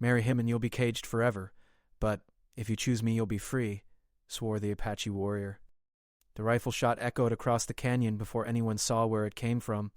Marry him and you'll be caged forever. But if you choose me, you'll be free, swore the Apache warrior. The rifle shot echoed across the canyon before anyone saw where it came from.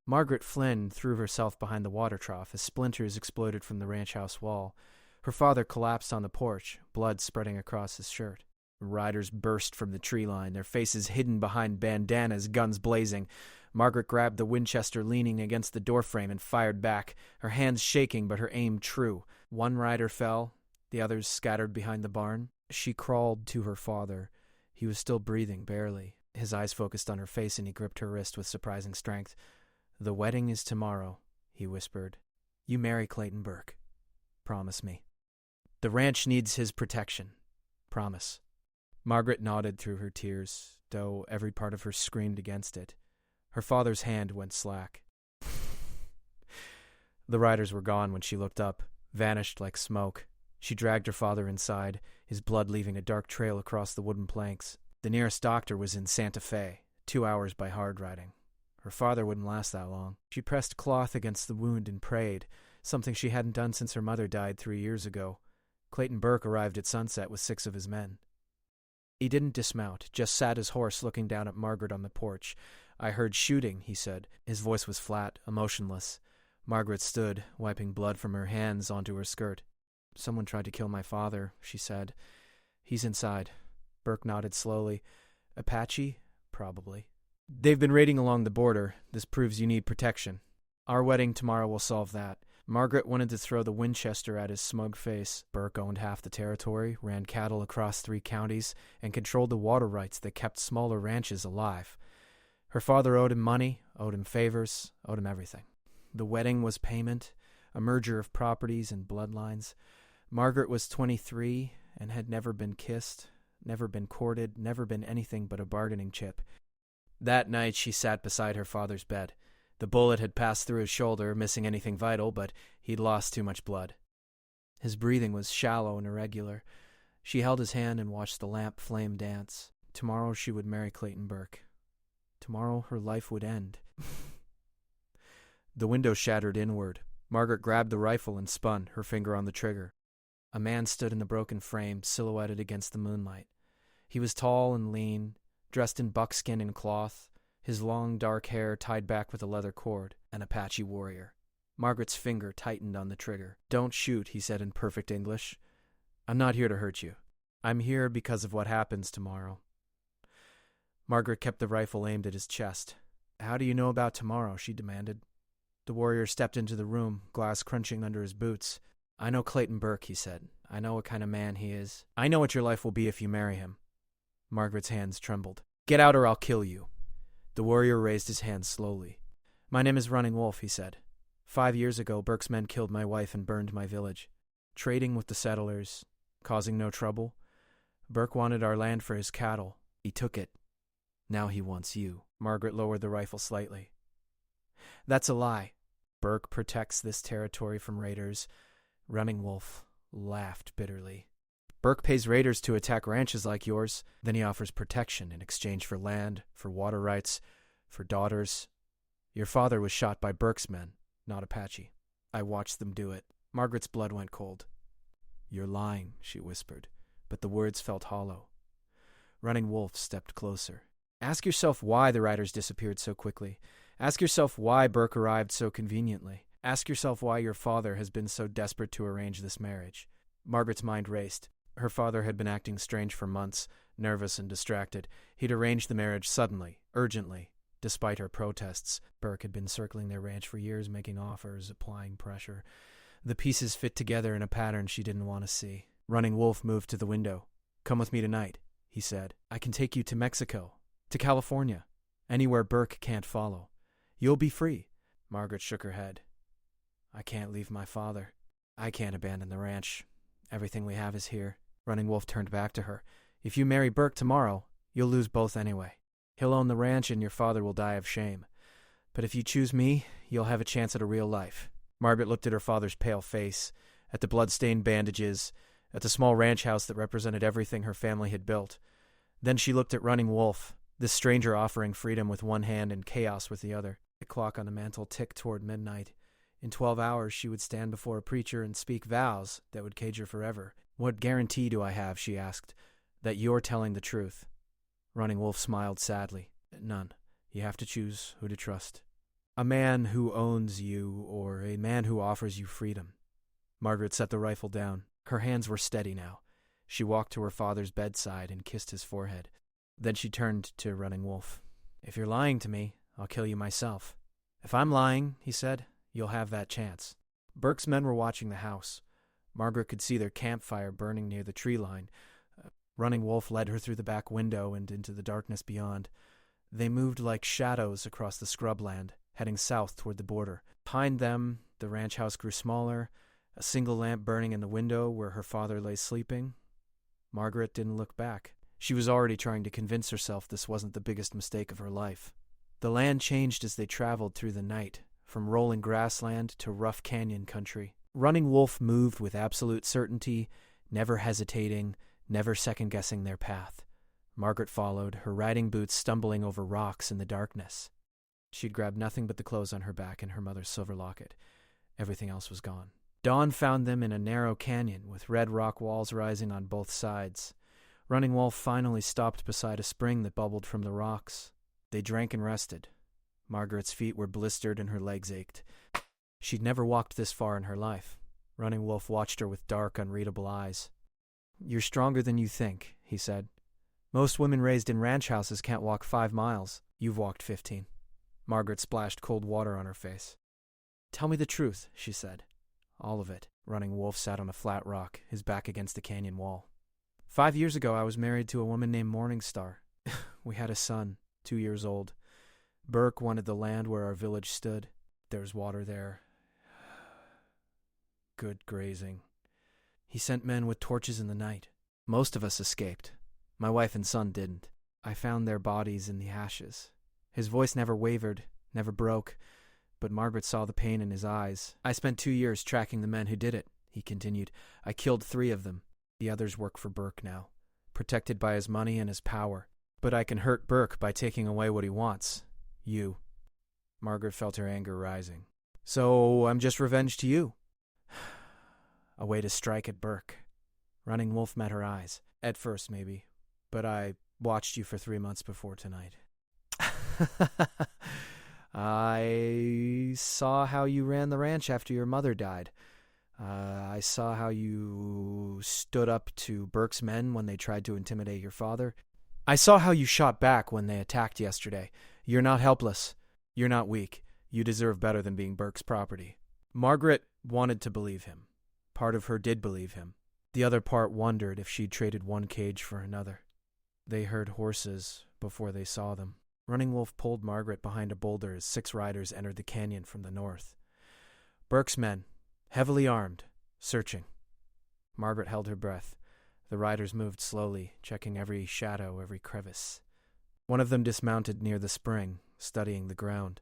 Margaret Flynn threw herself behind the water trough as splinters exploded from the ranch house wall. Her father collapsed on the porch, blood spreading across his shirt. Riders burst from the tree line, their faces hidden behind bandanas, guns blazing. Margaret grabbed the Winchester leaning against the doorframe and fired back, her hands shaking but her aim true. One rider fell, the others scattered behind the barn. She crawled to her father. He was still breathing, barely. His eyes focused on her face and he gripped her wrist with surprising strength. "The wedding is tomorrow," he whispered. "You marry Clayton Burke. Promise me." "The ranch needs his protection. Promise." Margaret nodded through her tears, though every part of her screamed against it. Her father's hand went slack. The riders were gone when she looked up, vanished like smoke. She dragged her father inside, his blood leaving a dark trail across the wooden planks. The nearest doctor was in Santa Fe, 2 hours by hard riding. Her father wouldn't last that long. She pressed cloth against the wound and prayed, something she hadn't done since her mother died 3 years ago. Clayton Burke arrived at sunset with 6 of his men. He didn't dismount, just sat his horse looking down at Margaret on the porch. "I heard shooting," he said. His voice was flat, emotionless. Margaret stood, wiping blood from her hands onto her skirt. "Someone tried to kill my father," she said. "He's inside." Burke nodded slowly. "Apache? Probably. They've been raiding along the border. This proves you need protection. Our wedding tomorrow will solve that." Margaret wanted to throw the Winchester at his smug face. Burke owned half the territory, ran cattle across 3 counties, and controlled the water rights that kept smaller ranches alive. Her father owed him money, owed him favors, owed him everything. The wedding was payment, a merger of properties and bloodlines. Margaret was 23 and had never been kissed, never been courted, never been anything but a bargaining chip. That night she sat beside her father's bed. The bullet had passed through his shoulder, missing anything vital, but he'd lost too much blood. His breathing was shallow and irregular. She held his hand and watched the lamp flame dance. Tomorrow she would marry Clayton Burke. Tomorrow her life would end. The window shattered inward. Margaret grabbed the rifle and spun, her finger on the trigger. A man stood in the broken frame, silhouetted against the moonlight. He was tall and lean, dressed in buckskin and cloth, his long dark hair tied back with a leather cord, an Apache warrior. Margaret's finger tightened on the trigger. "Don't shoot," he said in perfect English. "I'm not here to hurt you. I'm here because of what happens tomorrow." Margaret kept the rifle aimed at his chest. "How do you know about tomorrow?" she demanded. The warrior stepped into the room, glass crunching under his boots. "I know Clayton Burke," he said. "I know what kind of man he is. I know what your life will be if you marry him." Margaret's hands trembled. "Get out or I'll kill you." The warrior raised his hands slowly. "My name is Running Wolf," he said. 5 years ago, Burke's men killed my wife and burned my village. Trading with the settlers, causing no trouble. Burke wanted our land for his cattle. He took it. Now he wants you." Margaret lowered the rifle slightly. "That's a lie. Burke protects this territory from raiders." Running Wolf laughed bitterly. "Burke pays raiders to attack ranches like yours. Then he offers protection in exchange for land, for water rights, for daughters. Your father was shot by Burke's men, not Apache. I watched them do it." Margaret's blood went cold. "You're lying," she whispered, but the words felt hollow. Running Wolf stepped closer. "Ask yourself why the riders disappeared so quickly. Ask yourself why Burke arrived so conveniently. Ask yourself why your father has been so desperate to arrange this marriage." Margaret's mind raced. Her father had been acting strange for months, nervous and distracted. He'd arranged the marriage suddenly, urgently, despite her protests. Burke had been circling their ranch for years, making offers, applying pressure. The pieces fit together in a pattern she didn't want to see. Running Wolf moved to the window. "Come with me tonight," he said. "I can take you to Mexico, to California, anywhere Burke can't follow. You'll be free." Margaret shook her head. "I can't leave my father. I can't abandon the ranch. Everything we have is here." Running Wolf turned back to her. "If you marry Burke tomorrow, you'll lose both anyway. He'll own the ranch and your father will die of shame. But if you choose me, you'll have a chance at a real life." Margaret looked at her father's pale face, at the blood-stained bandages, at the small ranch house that represented everything her family had built. Then she looked at Running Wolf, this stranger offering freedom with one hand and chaos with the other. The clock on the mantel ticked toward midnight. In 12 hours, she would stand before a preacher and speak vows that would cage her forever. What guarantee do I have, she asked, that you're telling the truth? Running Wolf smiled sadly. None. You have to choose who to trust. A man who owns you or a man who offers you freedom. Margaret set the rifle down. Her hands were steady now. She walked to her father's bedside and kissed his forehead. Then she turned to Running Wolf. If you're lying to me, I'll kill you myself. If I'm lying, he said, you'll have that chance. Burke's men were watching the house. Margaret could see their campfire burning near the tree line. Running Wolf led her through the back window and into the darkness beyond. They moved like shadows across the scrubland, heading south toward the border. Behind them, the ranch house grew smaller, a single lamp burning in the window where her father lay sleeping. Margaret didn't look back. She was already trying to convince herself this wasn't the biggest mistake of her life. The land changed as they traveled through the night, from rolling grassland to rough canyon country. Running Wolf moved with absolute certainty, never hesitating, never second-guessing their path. Margaret followed, her riding boots stumbling over rocks in the darkness. She'd grabbed nothing but the clothes on her back and her mother's silver locket. Everything else was gone. Dawn found them in a narrow canyon with red rock walls rising on both sides. Running Wolf finally stopped beside a spring that bubbled from the rocks. They drank and rested. Margaret's feet were blistered and her legs ached. She'd never walked this far in her life. Running Wolf watched her with dark, unreadable eyes. You're stronger than you think, he said. Most women raised in ranch houses can't walk 5 miles. You've walked 15. Margaret splashed cold water on her face. Tell me the truth, she said. All of it. Running Wolf sat on a flat rock, his back against the canyon wall. 5 years ago, I was married to a woman named Morningstar. We had a son, 2 years old. Burke wanted the land where our village stood. There's water there. Good grazing. He sent men with torches in the night. Most of us escaped. My wife and son didn't. I found their bodies in the ashes. His voice never wavered, never broke, but Margaret saw the pain in his eyes. I spent 2 years tracking the men who did it, he continued. I killed 3 of them. The others work for Burke now, protected by his money and his power. But I can hurt Burke by taking away what he wants. You. Margaret felt her anger rising. So I'm just revenge to you. A way to strike at Burke. Running Wolf met her eyes. At first, maybe. But I watched you for 3 months before tonight. I saw how you ran the ranch after your mother died. I saw how you stood up to Burke's men when they tried to intimidate your father. I saw how you shot back when they attacked yesterday. You're not helpless. You're not weak. You deserve better than being Burke's property. Margaret wanted to believe him. Part of her did believe him. The other part wondered if she'd traded one cage for another. They heard horses before they saw them. Running Wolf pulled Margaret behind a boulder as 6 riders entered the canyon from the north. Burke's men, heavily armed, searching. Margaret held her breath. The riders moved slowly, checking every shadow, every crevice. One of them dismounted near the spring, studying the ground.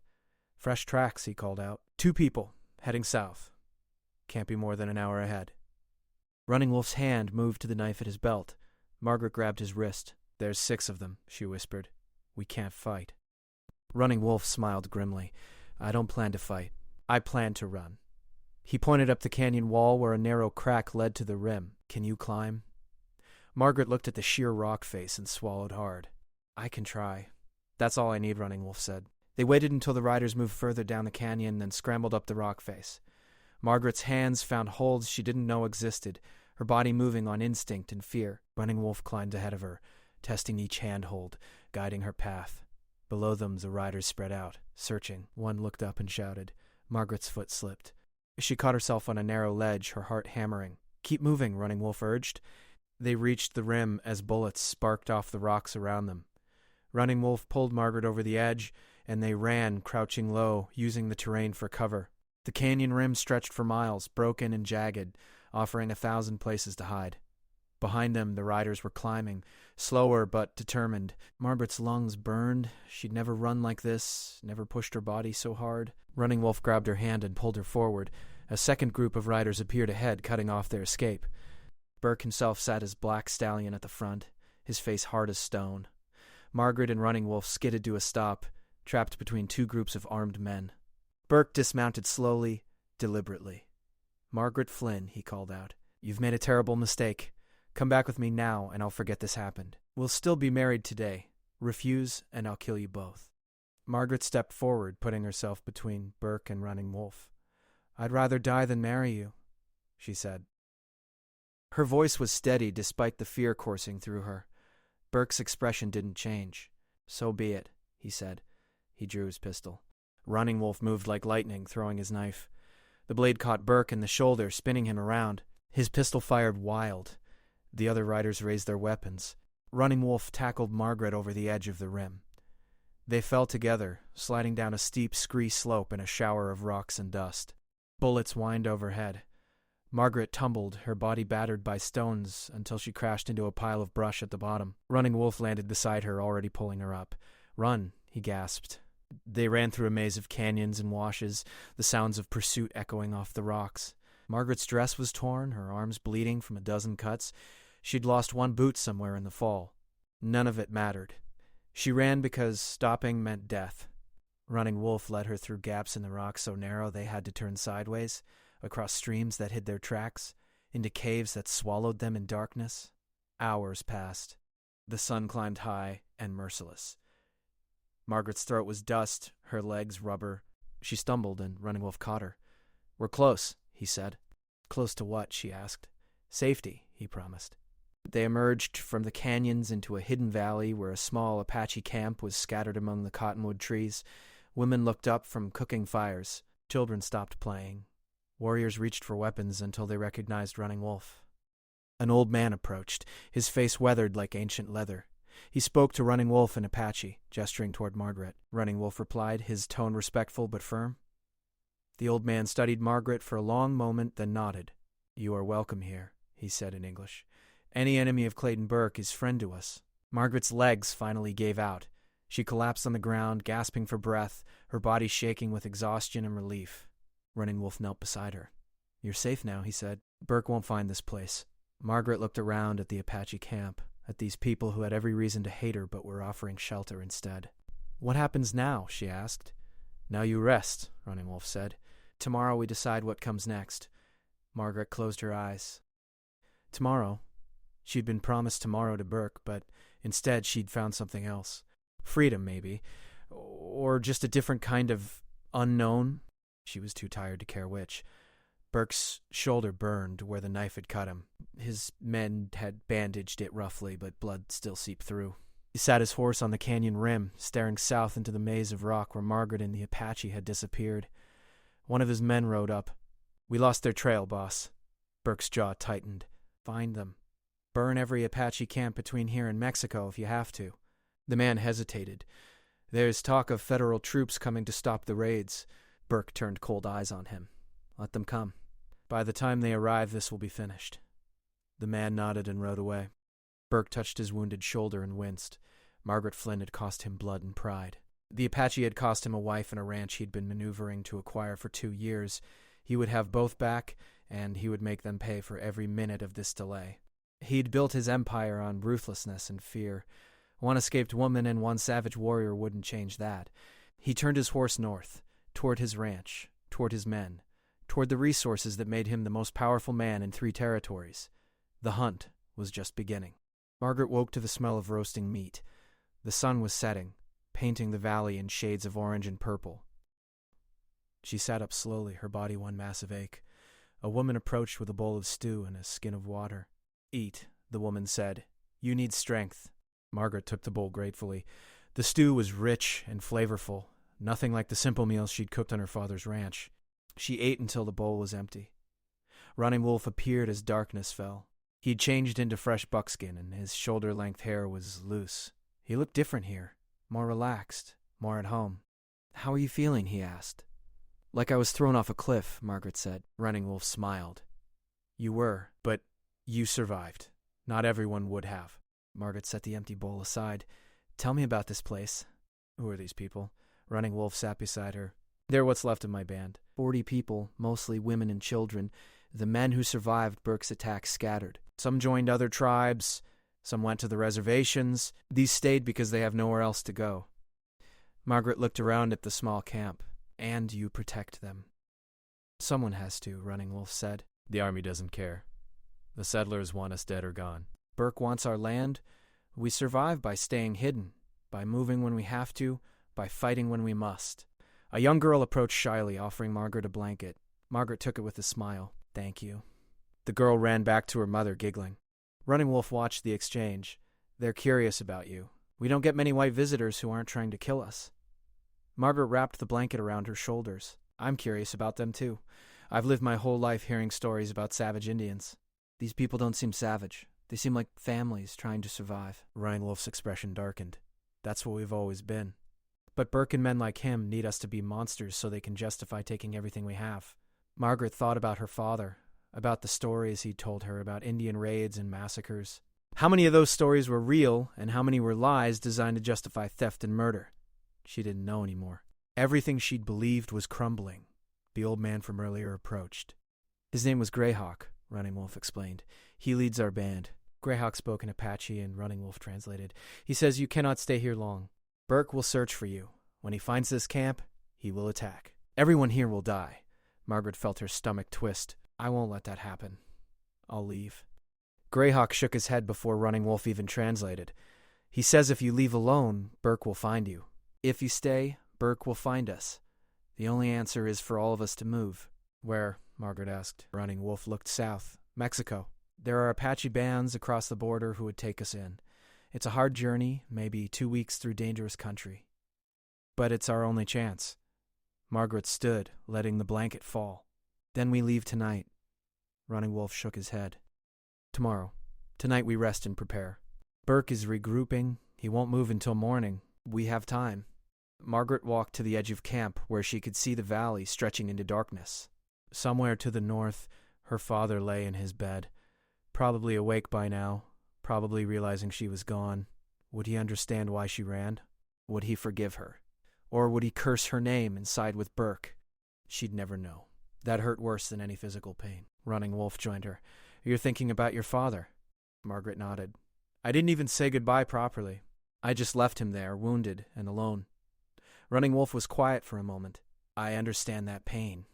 Fresh tracks, he called out. 2 people, heading south. Can't be more than an hour ahead. Running Wolf's hand moved to the knife at his belt. Margaret grabbed his wrist. There's 6 of them, she whispered. We can't fight. Running Wolf smiled grimly. I don't plan to fight. I plan to run. He pointed up the canyon wall where a narrow crack led to the rim. Can you climb? Margaret looked at the sheer rock face and swallowed hard. I can try. That's all I need, Running Wolf said. They waited until the riders moved further down the canyon, then scrambled up the rock face. Margaret's hands found holds she didn't know existed, her body moving on instinct and fear. Running Wolf climbed ahead of her, testing each handhold, guiding her path. Below them, the riders spread out, searching. One looked up and shouted. Margaret's foot slipped. She caught herself on a narrow ledge, her heart hammering. Keep moving, Running Wolf urged. They reached the rim as bullets sparked off the rocks around them. Running Wolf pulled Margaret over the edge, and they ran, crouching low, using the terrain for cover. The canyon rim stretched for miles, broken and jagged, offering 1,000 places to hide. Behind them, the riders were climbing, slower but determined. Margaret's lungs burned. She'd never run like this, never pushed her body so hard. Running Wolf grabbed her hand and pulled her forward. A second group of riders appeared ahead, cutting off their escape. Burke himself sat his black stallion at the front, his face hard as stone. Margaret and Running Wolf skidded to a stop, trapped between 2 groups of armed men. Burke dismounted slowly, deliberately. "Margaret Flynn," he called out. "You've made a terrible mistake. Come back with me now, and I'll forget this happened. We'll still be married today. Refuse, and I'll kill you both." Margaret stepped forward, putting herself between Burke and Running Wolf. "I'd rather die than marry you," she said. Her voice was steady despite the fear coursing through her. Burke's expression didn't change. "So be it," he said. He drew his pistol. Running Wolf moved like lightning, throwing his knife. The blade caught Burke in the shoulder, spinning him around. His pistol fired wild. The other riders raised their weapons. Running Wolf tackled Margaret over the edge of the rim. They fell together, sliding down a steep scree slope in a shower of rocks and dust. Bullets whined overhead. Margaret tumbled, her body battered by stones, until she crashed into a pile of brush at the bottom. Running Wolf landed beside her, already pulling her up. "Run," he gasped. They ran through a maze of canyons and washes, the sounds of pursuit echoing off the rocks. Margaret's dress was torn, her arms bleeding from a dozen cuts. She'd lost one boot somewhere in the fall. None of it mattered. She ran because stopping meant death. Running Wolf led her through gaps in the rocks so narrow they had to turn sideways, across streams that hid their tracks, into caves that swallowed them in darkness. Hours passed. The sun climbed high and merciless. Margaret's throat was dust, her legs rubber. She stumbled, and Running Wolf caught her. "We're close," he said. "Close to what?" she asked. "Safety," he promised. They emerged from the canyons into a hidden valley where a small Apache camp was scattered among the cottonwood trees. Women looked up from cooking fires. Children stopped playing. Warriors reached for weapons until they recognized Running Wolf. An old man approached, his face weathered like ancient leather. He spoke to Running Wolf in Apache, gesturing toward Margaret. Running Wolf replied, his tone respectful but firm. The old man studied Margaret for a long moment, then nodded. "You are welcome here," he said in English. "Any enemy of Clayton Burke is friend to us." Margaret's legs finally gave out. She collapsed on the ground, gasping for breath, her body shaking with exhaustion and relief. Running Wolf knelt beside her. "You're safe now," he said. "Burke won't find this place." Margaret looked around at the Apache camp, at these people who had every reason to hate her but were offering shelter instead. "What happens now?" she asked. "Now you rest," Running Wolf said. "Tomorrow we decide what comes next." Margaret closed her eyes. Tomorrow. She'd been promised tomorrow to Burke, but instead she'd found something else. Freedom, maybe. Or just a different kind of unknown. She was too tired to care which. Burke's shoulder burned where the knife had cut him. His men had bandaged it roughly, but blood still seeped through. He sat his horse on the canyon rim, staring south into the maze of rock where Margaret and the Apache had disappeared. One of his men rode up. "We lost their trail, boss." Burke's jaw tightened. "Find them. Burn every Apache camp between here and Mexico if you have to." The man hesitated. "There's talk of federal troops coming to stop the raids." Burke turned cold eyes on him. "Let them come. By the time they arrive, this will be finished." The man nodded and rode away. Burke touched his wounded shoulder and winced. Margaret Flynn had cost him blood and pride. The Apache had cost him a wife and a ranch he'd been maneuvering to acquire for 2 years. He would have both back, and he would make them pay for every minute of this delay. He'd built his empire on ruthlessness and fear. One escaped woman and one savage warrior wouldn't change that. He turned his horse north, toward his ranch, toward his men, toward the resources that made him the most powerful man in 3 territories. The hunt was just beginning. Margaret woke to the smell of roasting meat. The sun was setting, painting the valley in shades of orange and purple. She sat up slowly, her body one massive ache. A woman approached with a bowl of stew and a skin of water. "Eat," the woman said. "You need strength." Margaret took the bowl gratefully. The stew was rich and flavorful, nothing like the simple meals she'd cooked on her father's ranch. She ate until the bowl was empty. Running Wolf appeared as darkness fell. He'd changed into fresh buckskin, and his shoulder-length hair was loose. He looked different here, more relaxed, more at home. "How are you feeling?" he asked. "Like I was thrown off a cliff," Margaret said. Running Wolf smiled. "You were, but you survived. Not everyone would have." Margaret set the empty bowl aside. "Tell me about this place." "Who are these people?" Running Wolf sat beside her. "They're what's left of my band. 40 people, mostly women and children. The men who survived Burke's attack scattered. Some joined other tribes. Some went to the reservations. These stayed because they have nowhere else to go." Margaret looked around at the small camp. "And you protect them." Someone has to, Running Wolf said. The army doesn't care. The settlers want us dead or gone. Burke wants our land. We survive by staying hidden, by moving when we have to, by fighting when we must. A young girl approached shyly, offering Margaret a blanket. Margaret took it with a smile. Thank you. The girl ran back to her mother, giggling. Running Wolf watched the exchange. They're curious about you. We don't get many white visitors who aren't trying to kill us. Margaret wrapped the blanket around her shoulders. I'm curious about them, too. I've lived my whole life hearing stories about savage Indians. These people don't seem savage. They seem like families trying to survive. Running Wolf's expression darkened. That's what we've always been. But Burke and men like him need us to be monsters so they can justify taking everything we have. Margaret thought about her father, about the stories he'd told her about Indian raids and massacres. How many of those stories were real, and how many were lies designed to justify theft and murder? She didn't know anymore. Everything she'd believed was crumbling. The old man from earlier approached. His name was Greyhawk, Running Wolf explained. He leads our band. Greyhawk spoke in Apache and Running Wolf translated. He says you cannot stay here long. Burke will search for you. When he finds this camp, he will attack. Everyone here will die. Margaret felt her stomach twist. I won't let that happen. I'll leave. Greyhawk shook his head before Running Wolf even translated. He says if you leave alone, Burke will find you. If you stay, Burke will find us. The only answer is for all of us to move. Where? Margaret asked. Running Wolf looked south. Mexico. There are Apache bands across the border who would take us in. It's a hard journey, maybe 2 weeks through dangerous country. But it's our only chance. Margaret stood, letting the blanket fall. Then we leave tonight. Running Wolf shook his head. Tomorrow. Tonight we rest and prepare. Burke is regrouping. He won't move until morning. We have time. Margaret walked to the edge of camp, where she could see the valley stretching into darkness. Somewhere to the north, her father lay in his bed, probably awake by now, probably realizing she was gone. Would he understand why she ran? Would he forgive her? Or would he curse her name and side with Burke? She'd never know. That hurt worse than any physical pain. Running Wolf joined her. You're thinking about your father? Margaret nodded. I didn't even say goodbye properly. I just left him there, wounded and alone. Running Wolf was quiet for a moment. I understand that pain.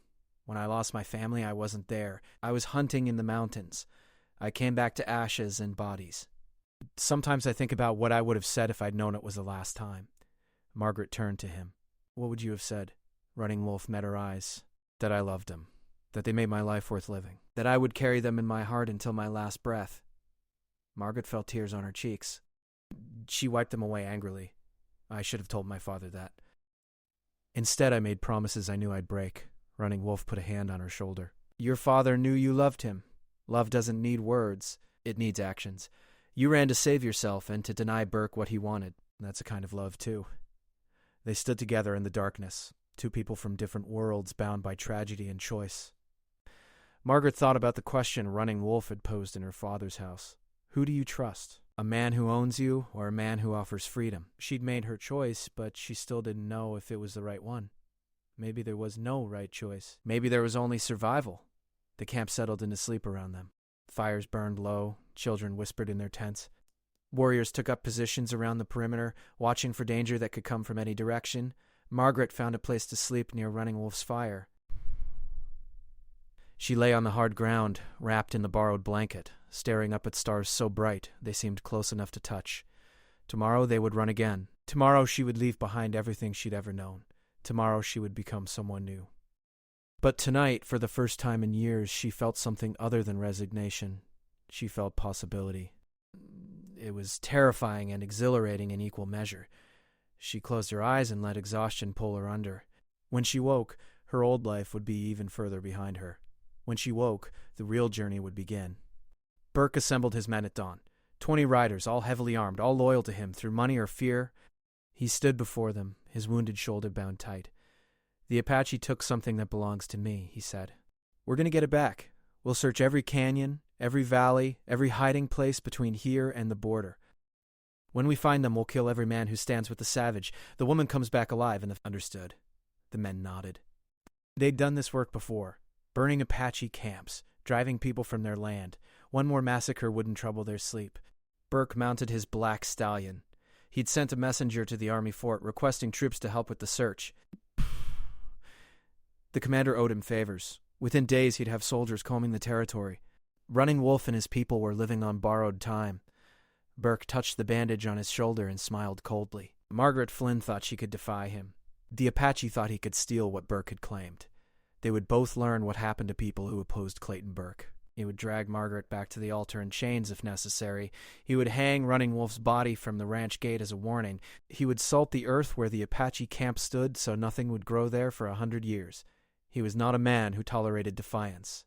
When I lost my family, I wasn't there. I was hunting in the mountains. I came back to ashes and bodies. Sometimes I think about what I would have said if I'd known it was the last time. Margaret turned to him. What would you have said? Running Wolf met her eyes. That I loved them. That they made my life worth living. That I would carry them in my heart until my last breath. Margaret felt tears on her cheeks. She wiped them away angrily. I should have told my father that. Instead, I made promises I knew I'd break. Running Wolf put a hand on her shoulder. Your father knew you loved him. Love doesn't need words. It needs actions. You ran to save yourself and to deny Burke what he wanted. That's a kind of love, too. They stood together in the darkness, two people from different worlds bound by tragedy and choice. Margaret thought about the question Running Wolf had posed in her father's house. Who do you trust? A man who owns you or a man who offers freedom? She'd made her choice, but she still didn't know if it was the right one. Maybe there was no right choice. Maybe there was only survival. The camp settled into sleep around them. Fires burned low. Children whispered in their tents. Warriors took up positions around the perimeter, watching for danger that could come from any direction. Margaret found a place to sleep near Running Wolf's fire. She lay on the hard ground, wrapped in the borrowed blanket, staring up at stars so bright they seemed close enough to touch. Tomorrow they would run again. Tomorrow she would leave behind everything she'd ever known. Tomorrow she would become someone new. But tonight, for the first time in years, she felt something other than resignation. She felt possibility. It was terrifying and exhilarating in equal measure. She closed her eyes and let exhaustion pull her under. When she woke, her old life would be even further behind her. When she woke, the real journey would begin. Burke assembled his men at dawn. 20 riders, all heavily armed, all loyal to him through money or fear. He stood before them, his wounded shoulder bound tight. The Apache took something that belongs to me, he said. We're going to get it back. We'll search every canyon, every valley, every hiding place between here and the border. When we find them, we'll kill every man who stands with the savage. The woman comes back alive, and understood. The men nodded. They'd done this work before, burning Apache camps, driving people from their land. One more massacre wouldn't trouble their sleep. Burke mounted his black stallion. He'd sent a messenger to the army fort requesting troops to help with the search. The commander owed him favors. Within days, he'd have soldiers combing the territory. Running Wolf and his people were living on borrowed time. Burke touched the bandage on his shoulder and smiled coldly. Margaret Flynn thought she could defy him. The Apache thought he could steal what Burke had claimed. They would both learn what happened to people who opposed Clayton Burke. He would drag Margaret back to the altar in chains if necessary. He would hang Running Wolf's body from the ranch gate as a warning. He would salt the earth where the Apache camp stood so nothing would grow there for 100 years. He was not a man who tolerated defiance.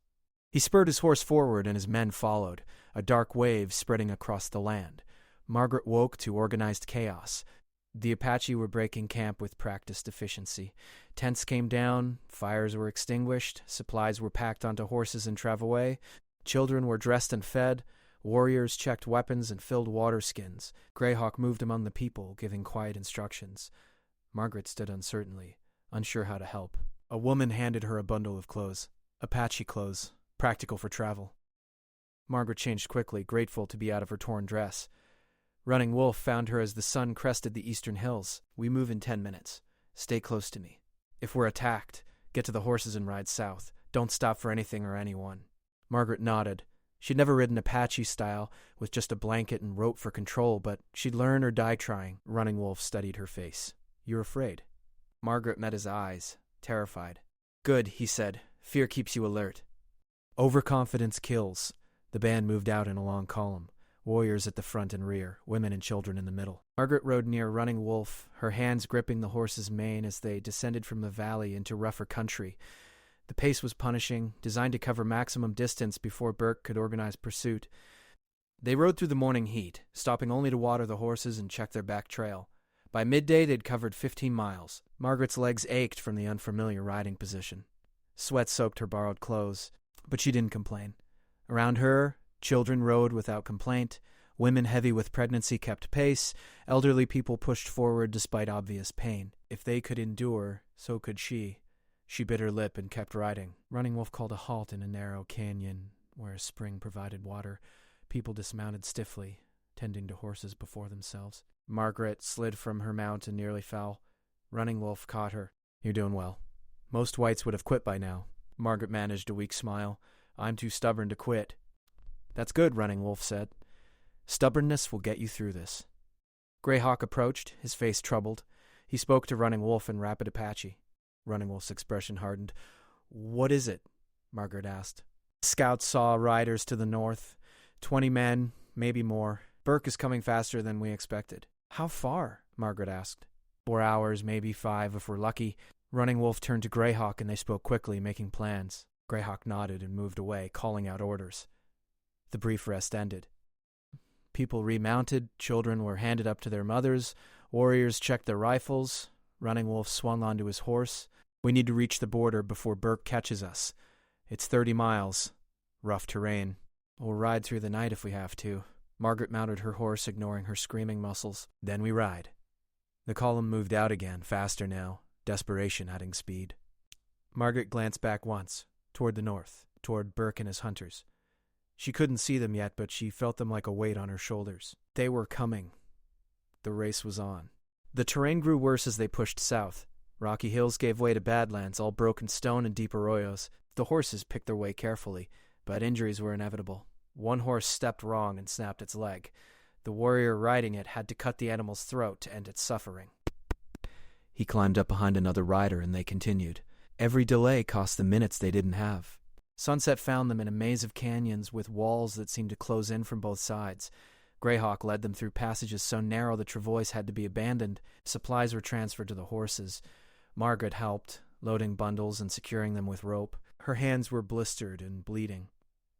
He spurred his horse forward and his men followed, a dark wave spreading across the land. Margaret woke to organized chaos. The Apache were breaking camp with practiced efficiency. Tents came down, fires were extinguished, supplies were packed onto horses and travois, children were dressed and fed, warriors checked weapons and filled water skins. Greyhawk moved among the people, giving quiet instructions. Margaret stood uncertainly, unsure how to help. A woman handed her a bundle of clothes. Apache clothes, practical for travel. Margaret changed quickly, grateful to be out of her torn dress. Running Wolf found her as the sun crested the eastern hills. We move in 10 minutes. Stay close to me. If we're attacked, get to the horses and ride south. Don't stop for anything or anyone. Margaret nodded. She'd never ridden Apache style, with just a blanket and rope for control, but she'd learn or die trying. Running Wolf studied her face. You're afraid. Margaret met his eyes, terrified. Good, he said. Fear keeps you alert. Overconfidence kills. The band moved out in a long column. Warriors at the front and rear, women and children in the middle. Margaret rode near Running Wolf, her hands gripping the horse's mane as they descended from the valley into rougher country. The pace was punishing, designed to cover maximum distance before Burke could organize pursuit. They rode through the morning heat, stopping only to water the horses and check their back trail. By midday, they'd covered 15 miles. Margaret's legs ached from the unfamiliar riding position. Sweat soaked her borrowed clothes, but she didn't complain. Around her, children rode without complaint, women heavy with pregnancy kept pace, elderly people pushed forward despite obvious pain. If they could endure, so could she. She bit her lip and kept riding. Running Wolf called a halt in a narrow canyon where a spring provided water. People dismounted stiffly, tending to horses before themselves. Margaret slid from her mount and nearly fell. Running Wolf caught her. You're doing well. Most whites would have quit by now. Margaret managed a weak smile. I'm too stubborn to quit. That's good, Running Wolf said. Stubbornness will get you through this. Greyhawk approached, his face troubled. He spoke to Running Wolf in rapid Apache. Running Wolf's expression hardened. What is it? Margaret asked. Scouts saw riders to the north. 20 men, maybe more. Burke is coming faster than we expected. How far? Margaret asked. 4 hours, maybe 5 if we're lucky. Running Wolf turned to Greyhawk and they spoke quickly, making plans. Greyhawk nodded and moved away, calling out orders. The brief rest ended. People remounted, children were handed up to their mothers, warriors checked their rifles. Running Wolf swung onto his horse. We need to reach the border before Burke catches us. It's 30 miles. Rough terrain. We'll ride through the night if we have to. Margaret mounted her horse, ignoring her screaming muscles. Then we ride. The column moved out again, faster now, desperation adding speed. Margaret glanced back once, toward the north, toward Burke and his hunters. She couldn't see them yet, but she felt them like a weight on her shoulders. They were coming. The race was on. The terrain grew worse as they pushed south. Rocky hills gave way to badlands, all broken stone and deep arroyos. The horses picked their way carefully, but injuries were inevitable. One horse stepped wrong and snapped its leg. The warrior riding it had to cut the animal's throat to end its suffering. He climbed up behind another rider and they continued. Every delay cost them minutes they didn't have. Sunset found them in a maze of canyons with walls that seemed to close in from both sides. Greyhawk led them through passages so narrow the travois had to be abandoned. Supplies were transferred to the horses. Margaret helped, loading bundles and securing them with rope. Her hands were blistered and bleeding.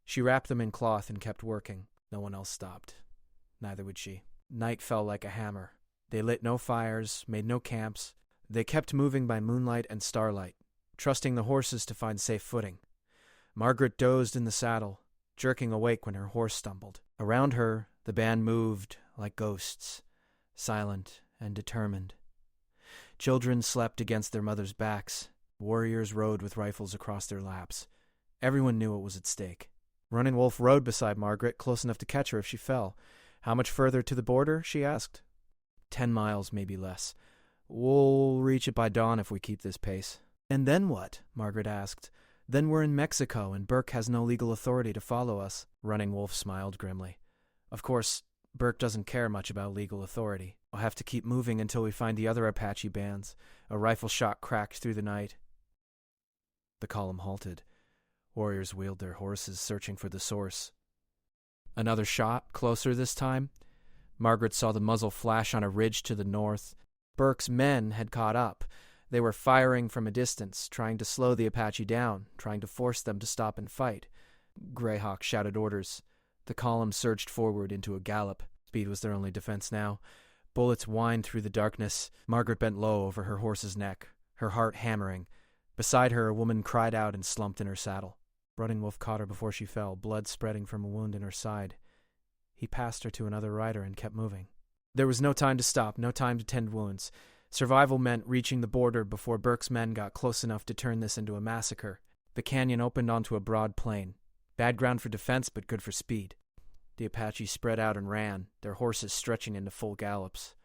She wrapped them in cloth and kept working. No one else stopped. Neither would she. Night fell like a hammer. They lit no fires, made no camps. They kept moving by moonlight and starlight, trusting the horses to find safe footing. Margaret dozed in the saddle, jerking awake when her horse stumbled. Around her, the band moved like ghosts, silent and determined. Children slept against their mothers' backs. Warriors rode with rifles across their laps. Everyone knew what was at stake. Running Wolf rode beside Margaret, close enough to catch her if she fell. How much further to the border? She asked. 10 miles, maybe less. We'll reach it by dawn if we keep this pace. And then what? Margaret asked. Then we're in Mexico, and Burke has no legal authority to follow us. Running Wolf smiled grimly. Of course, Burke doesn't care much about legal authority. We'll have to keep moving until we find the other Apache bands. A rifle shot cracked through the night. The column halted. Warriors wheeled their horses, searching for the source. Another shot, closer this time. Margaret saw the muzzle flash on a ridge to the north. Burke's men had caught up. They were firing from a distance, trying to slow the Apache down, trying to force them to stop and fight. Greyhawk shouted orders. The column surged forward into a gallop. Speed was their only defense now. Bullets whined through the darkness. Margaret bent low over her horse's neck, her heart hammering. Beside her, a woman cried out and slumped in her saddle. Running Wolf caught her before she fell, blood spreading from a wound in her side. He passed her to another rider and kept moving. There was no time to stop, no time to tend wounds. Survival meant reaching the border before Burke's men got close enough to turn this into a massacre. The canyon opened onto a broad plain. Bad ground for defense, but good for speed. The Apache spread out and ran, their horses stretching into full gallops.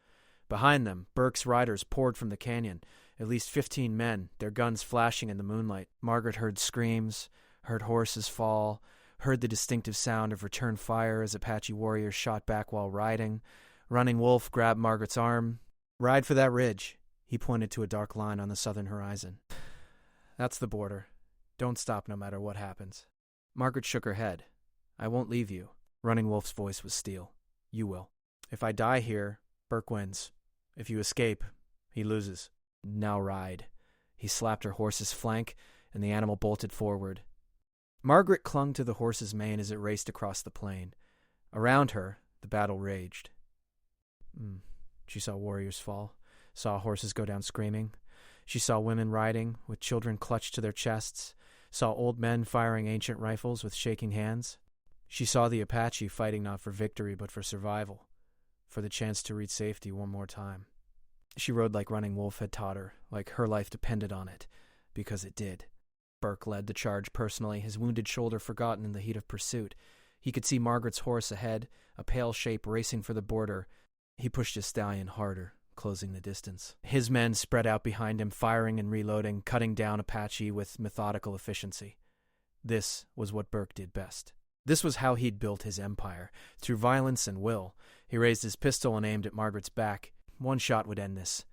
Behind them, Burke's riders poured from the canyon, at least 15 men, their guns flashing in the moonlight. Margaret heard screams, heard horses fall, heard the distinctive sound of return fire as Apache warriors shot back while riding. Running Wolf grabbed Margaret's arm. "Ride for that ridge." He pointed to a dark line on the southern horizon. "That's the border. Don't stop no matter what happens." Margaret shook her head. "I won't leave you." Running Wolf's voice was steel. "You will. If I die here, Burke wins. If you escape, he loses. Now ride." He slapped her horse's flank, and the animal bolted forward. Margaret clung to the horse's mane as it raced across the plain. Around her, the battle raged. She saw warriors fall, saw horses go down screaming. She saw women riding, with children clutched to their chests, saw old men firing ancient rifles with shaking hands. She saw the Apache fighting not for victory but for survival, for the chance to reach safety one more time. She rode like Running Wolf had taught her, like her life depended on it, because it did. Burke led the charge personally, his wounded shoulder forgotten in the heat of pursuit. He could see Margaret's horse ahead, a pale shape racing for the border. He pushed his stallion harder, closing the distance. His men spread out behind him, firing and reloading, cutting down Apache with methodical efficiency. This was what Burke did best. This was how he'd built his empire, through violence and will. He raised his pistol and aimed at Margaret's back. One shot would end this.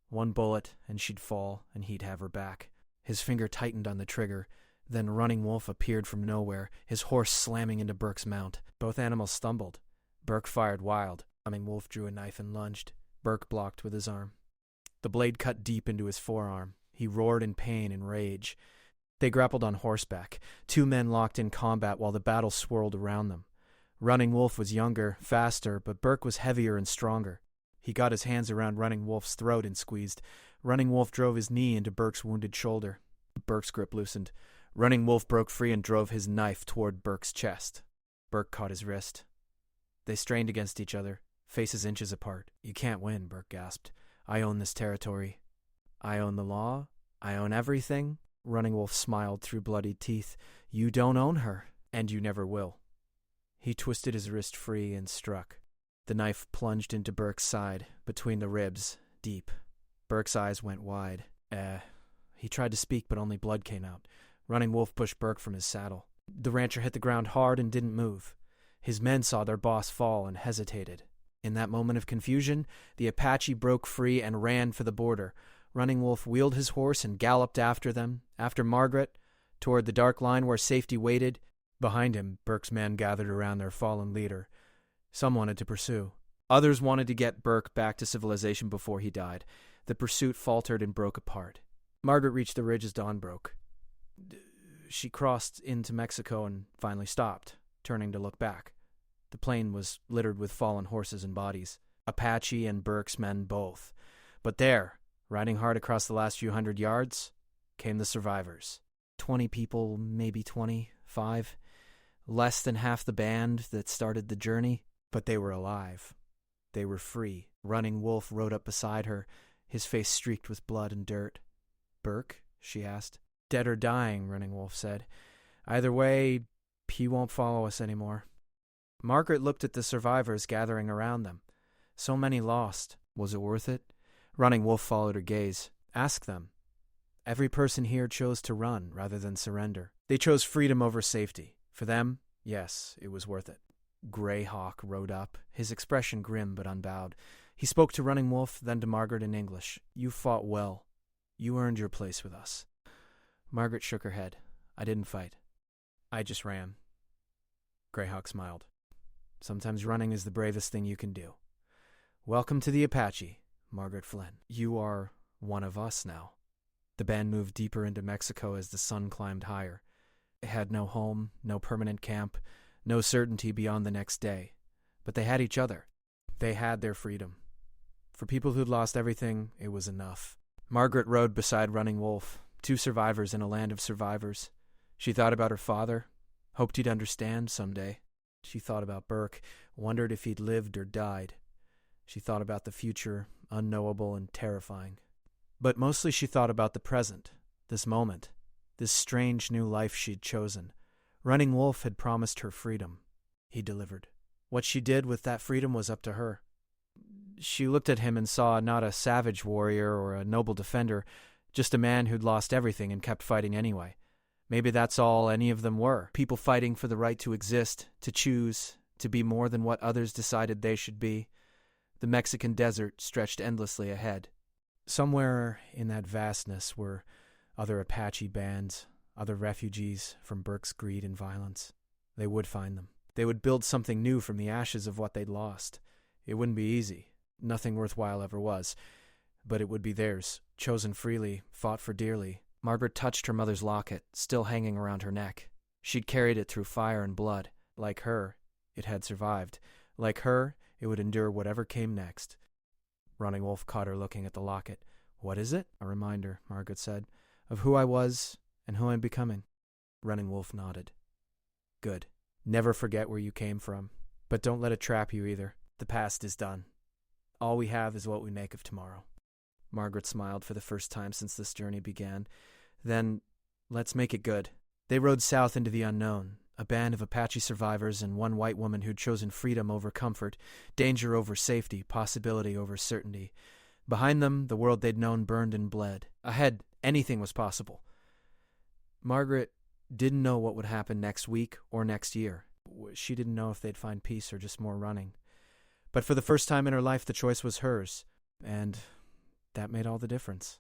One bullet, and she'd fall, and he'd have her back. His finger tightened on the trigger. Then Running Wolf appeared from nowhere, his horse slamming into Burke's mount. Both animals stumbled. Burke fired wild. Running Wolf drew a knife and lunged. Burke blocked with his arm. The blade cut deep into his forearm. He roared in pain and rage. They grappled on horseback, 2 men locked in combat while the battle swirled around them. Running Wolf was younger, faster, but Burke was heavier and stronger. He got his hands around Running Wolf's throat and squeezed. Running Wolf drove his knee into Burke's wounded shoulder. Burke's grip loosened. Running Wolf broke free and drove his knife toward Burke's chest. Burke caught his wrist. They strained against each other, faces inches apart. "You can't win," Burke gasped. "I own this territory. I own the law. I own everything." Running Wolf smiled through bloodied teeth. "You don't own her, and you never will." He twisted his wrist free and struck. The knife plunged into Burke's side, between the ribs, deep. Burke's eyes went wide. He tried to speak, but only blood came out. Running Wolf pushed Burke from his saddle. The rancher hit the ground hard and didn't move. His men saw their boss fall and hesitated. In that moment of confusion, the Apache broke free and ran for the border. Running Wolf wheeled his horse and galloped after them, after Margaret, toward the dark line where safety waited. Behind him, Burke's men gathered around their fallen leader. Some wanted to pursue. Others wanted to get Burke back to civilization before he died. The pursuit faltered and broke apart. Margaret reached the ridge as dawn broke. She crossed into Mexico and finally stopped, turning to look back. The plain was littered with fallen horses and bodies, Apache and Burke's men both. But there, riding hard across the last few hundred yards, came the survivors. 20 people, maybe 25. Less than half the band that started the journey, but they were alive. They were free. Running Wolf rode up beside her, his face streaked with blood and dirt. "Burke?" she asked. "Dead or dying," Running Wolf said. "Either way, he won't follow us anymore." Margaret looked at the survivors gathering around them. So many lost. Was it worth it? Running Wolf followed her gaze. "Ask them." Every person here chose to run rather than surrender. They chose freedom over safety. For them, yes, it was worth it. Greyhawk rode up, his expression grim but unbowed. He spoke to Running Wolf, then to Margaret in English. You fought well. You earned your place with us. Margaret shook her head. I didn't fight. I just ran. Greyhawk smiled. Sometimes running is the bravest thing you can do. Welcome to the Apache, Margaret Flynn. You are one of us now. The band moved deeper into Mexico as the sun climbed higher. They had no home, no permanent camp, no certainty beyond the next day. But they had each other. They had their freedom. For people who'd lost everything, it was enough. Margaret rode beside Running Wolf, two survivors in a land of survivors. She thought about her father, hoped he'd understand someday. She thought about Burke, wondered if he'd lived or died. She thought about the future, unknowable and terrifying. But mostly she thought about the present, this moment, this strange new life she'd chosen. Running Wolf had promised her freedom. He delivered. What she did with that freedom was up to her. She looked at him and saw not a savage warrior or a noble defender, just a man who'd lost everything and kept fighting anyway. Maybe that's all any of them were. People fighting for the right to exist, to choose, to be more than what others decided they should be. The Mexican desert stretched endlessly ahead. Somewhere in that vastness were other Apache bands, other refugees from Burke's greed and violence. They would find them. They would build something new from the ashes of what they'd lost. It wouldn't be easy. Nothing worthwhile ever was. But it would be theirs, chosen freely, fought for dearly. Margaret touched her mother's locket, still hanging around her neck. She'd carried it through fire and blood. Like her, it had survived. Like her, it would endure whatever came next. Running Wolf caught her looking at the locket. What is it? A reminder, Margaret said, of who I was and who I'm becoming. Running Wolf nodded. Good. Never forget where you came from. But don't let it trap you either. The past is done. All we have is what we make of tomorrow. Margaret smiled for the first time since this journey began. Then, let's make it good. They rode south into the unknown, a band of Apache survivors and one white woman who'd chosen freedom over comfort, danger over safety, possibility over certainty. Behind them, the world they'd known burned and bled. Ahead, anything was possible. Margaret didn't know what would happen next week or next year. She didn't know if they'd find peace or just more running. But for the first time in her life, the choice was hers, and that made all the difference.